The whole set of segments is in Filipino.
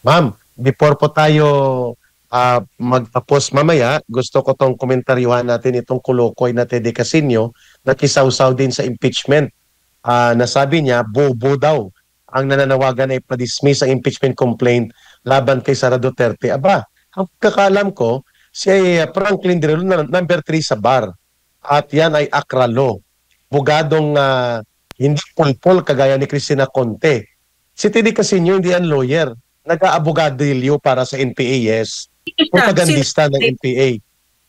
Ma'am, before po tayo magtapos mamaya, gusto ko tong komentaryuhan natin itong kulukoy na Tede Casino na kisawsaw din sa impeachment. Nasabi niya, bobo daw ang nananawagan ay pa-dismiss ang impeachment complaint laban kay Sara Duterte. Aba, ang kakalam ko, si Franklin Drilon na number 3 sa bar. At yan ay akralo. Bugadong hindi pulpol kagaya ni Cristina Conte. Si Tede Casino hindi yan lawyer. Nag-aabogadilyo para sa NPA, yes. Sino siya? Propagandista ng NPA.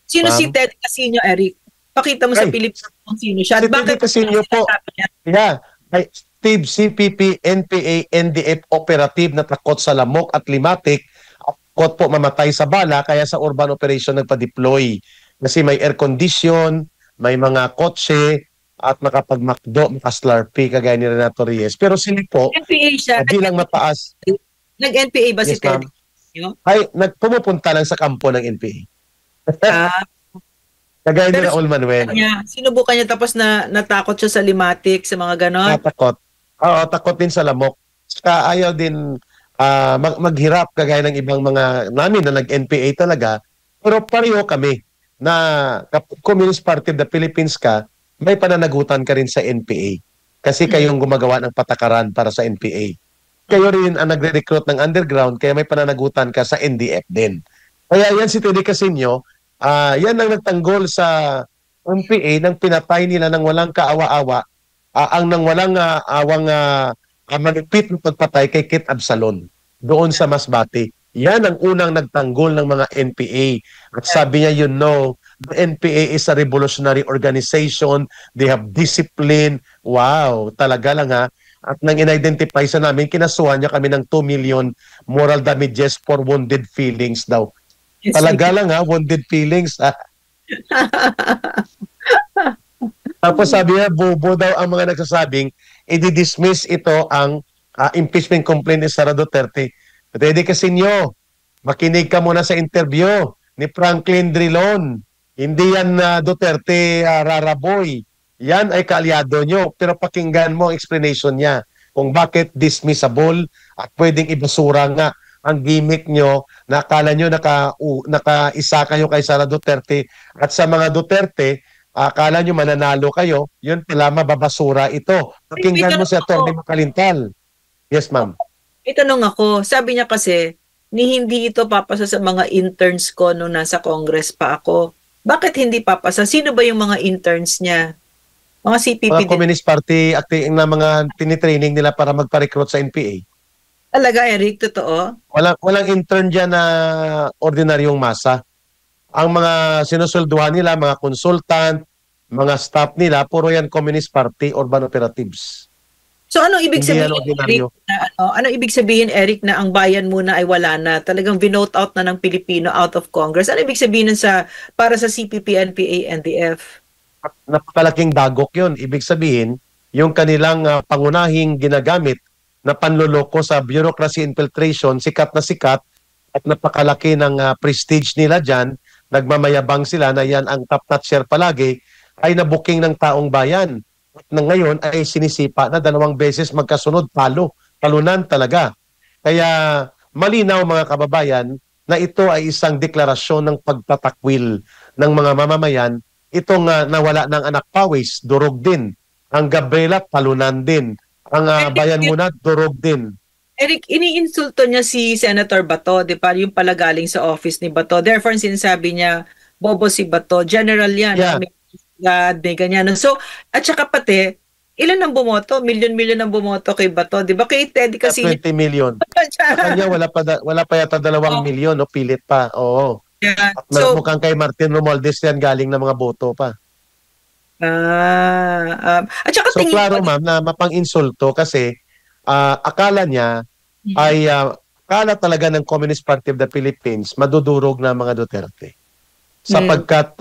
Sino si Ma'am? Ted Casino, Eric? Pakita mo sa Ay, Pilipinas kung sino siya. si At Tede bakit Casino po, sinasabi niya? yeah, ay Steve CPP, NPA, NDF operative na takot sa lamok at limatik, takot po mamatay sa bala, kaya sa urban operation nagpa-deploy. Kasi may air condition, may mga kotse, at makapag-McDo, makaslurpee, kagaya ni Renato Reyes. Pero sila po, NPA siya. bilang mataas, Nag-NPA ba si yes Ted ma'am, Casino? ay nagpumupunta lang sa kampo ng NPA. Ah, Kagaya ni pero Raul Manuel. sinubukan niya tapos na natakot siya sa limatic, sa mga ganon. Takot. Oo, takot din sa lamok. Saka ayaw din maghirap kagaya ng ibang mga namin na nag-NPA talaga. Pero pareho kami na Communist Party of the Philippines ka, may pananagutan ka rin sa NPA. Kasi kayong gumagawa ng patakaran para sa NPA. Kayo rin ang nagre-recruit ng underground, kaya may pananagutan ka sa NDF din. Kaya yan si Teddy Casino, yan ang nagtanggol sa NPA nang pinatay nila ng walang kaawa-awa ang nang walang awang malupit na pagpatay kay Kit Absalon doon sa Masbate. Yan ang unang nagtanggol ng mga NPA. At sabi niya, the NPA is a revolutionary organization. They have discipline. Wow, talaga lang ha. At nang in-identify sa namin, kinasuhan niya kami ng 2 million moral damages for wounded feelings daw. Talaga lang ha, wounded feelings ha. Tapos sabi niya, bobo daw ang mga nagsasabing, i-dismiss ito ang impeachment complaint ni Sara Duterte. Pwede kasi nyo, makinig ka muna sa interview ni Franklin Drilon. Hindi yan Duterte raraboy. Yan ay kaalyado nyo. Pero pakinggan mo ang explanation niya kung bakit dismissible at pwedeng ibasura nga ang gimmick nyo na akala nyo nakaisa kayo kay Sara Duterte at sa mga Duterte, akala nyo mananalo kayo, yun pala mababasura ito. Pakinggan mo si Atty. Makalintal. Yes, ma'am. May tanong ako. Sabi niya kasi, ni hindi ito papasa sa mga interns ko nung nasa Congress pa ako. Bakit hindi papasa? Sino ba yung mga interns niya? Mga CPP Mga din. Communist Party acting na mga tinitraining nila para magpa-recruit sa NPA. Talaga, Eric? Totoo? Walang intern dyan na ordinaryong masa. Ang mga sinusulduhan nila, mga consultant, mga staff nila, puro yan Communist Party, urban operatives. So anong ibig Hindi yan sabihin, ordinaryo. Eric, na anong ibig sabihin, Eric, na ang bayan muna ay wala na? Talagang vinote out na ng Pilipino out of Congress. Ano ibig sabihin para sa CPP, NPA, NDF? Napakalaking dagok yun. Ibig sabihin, yung kanilang pangunahing ginagamit na panloloko sa bureaucracy infiltration, sikat at napakalaki ng prestige nila dyan, nagmamayabang sila na yan ang top-notch share palagi, ay nabuking ng taong bayan. At na ngayon ay sinisipa na 2 beses magkasunod, talunan talaga. Kaya malinaw mga kababayan na ito ay isang deklarasyon ng pagtatakwil ng mga mamamayan. Itong nawala ng anak pawis, durog din. Ang Gabriela, talunan din. Ang bayan muna, durog din. Eric, iniinsulto niya si Senator Bato, di ba? Yung pala galing sa office ni Bato. Therefore, sinasabi niya, bobo si Bato. General yan. Yeah. May ganyan. So, at saka pati, ilan ang bumoto? Milyon-milyon ang bumoto kay Bato. Di ba? Kay Teddy kasi 20 million. Sa kanya wala pa yata 2 milyon, no? Pilit pa. Oo. Yeah. At mukhang kay Martin Romualdez yan galing ng mga boto pa. At saka So klaro ma'am na mapang-insulto kasi akala niya ay akala talaga ng Communist Party of the Philippines madudurog na mga Duterte. Sapagkat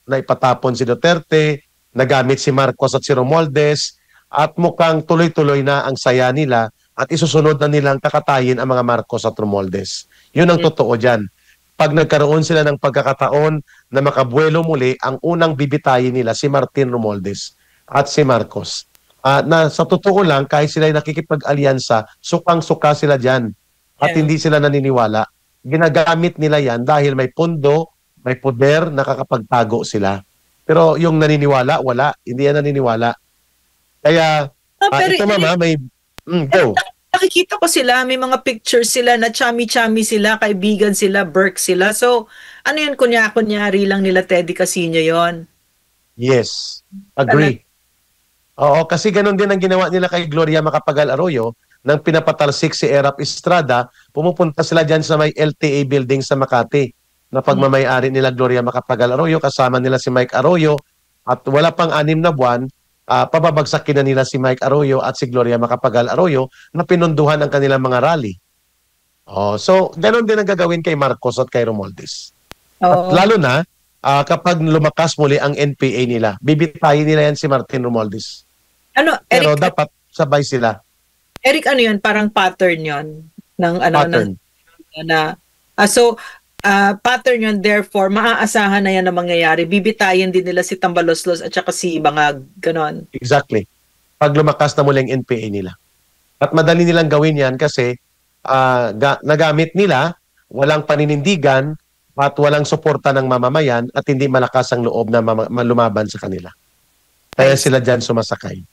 naipatapon si Duterte, nagamit si Marcos at si Romualdez at mukhang tuloy-tuloy na ang saya nila at isusunod na nilang kakatayin ang mga Marcos at Romualdez. Yun ang totoo dyan. Pag nagkaroon sila ng pagkakataon na makabuelo muli, ang unang bibitayin nila si Martin Romualdez at si Marcos. Na sa totoo lang, kahit sila ay nakikipag-alyansa, sukang-suka sila dyan. at Yeah. hindi sila naniniwala. Ginagamit nila yan dahil may pundo, may poder, nakakapagtago sila. Pero yung naniniwala, wala. Hindi yan naniniwala. Kaya, Pero ito mama, may... go. nakikita ko sila, may mga pictures sila na chami-chami sila, kaibigan sila, Burke sila. So, ano yun, kunyari lang nila Teddy Casino yon. Yes. Agree. Oo, kasi ganun din ang ginawa nila kay Gloria Macapagal Arroyo nang pinapatalsik si Erap Estrada, pumupunta sila dyan sa may LTA building sa Makati na pagmamayari nila Gloria Macapagal Arroyo, kasama nila si Mike Arroyo at wala pang 6 na buwan, pababagsakin na nila si Mike Arroyo at si Gloria Macapagal Arroyo na pinunduhan ang kanilang mga rally. Oh, so, ganun din ang gagawin kay Marcos at kay Romualdez. At Oo. lalo na, kapag lumakas muli ang NPA nila, bibitayin nila yan si Martin Romualdez. Ano, Pero Eric, dapat sabay sila. Eric, ano yun? Parang pattern yon ng ano Pattern. pattern yun, therefore, maaasahan na yan na mangyayari. Bibitayin din nila si Tambaloslos at saka si Bangag, ganon. Exactly. Pag lumakas na muli ang NPA nila. At madali nilang gawin yan kasi nagamit nila, walang paninindigan at walang suporta ng mamamayan at hindi malakas ang loob na lumaban sa kanila. Kaya sila dyan sumasakay.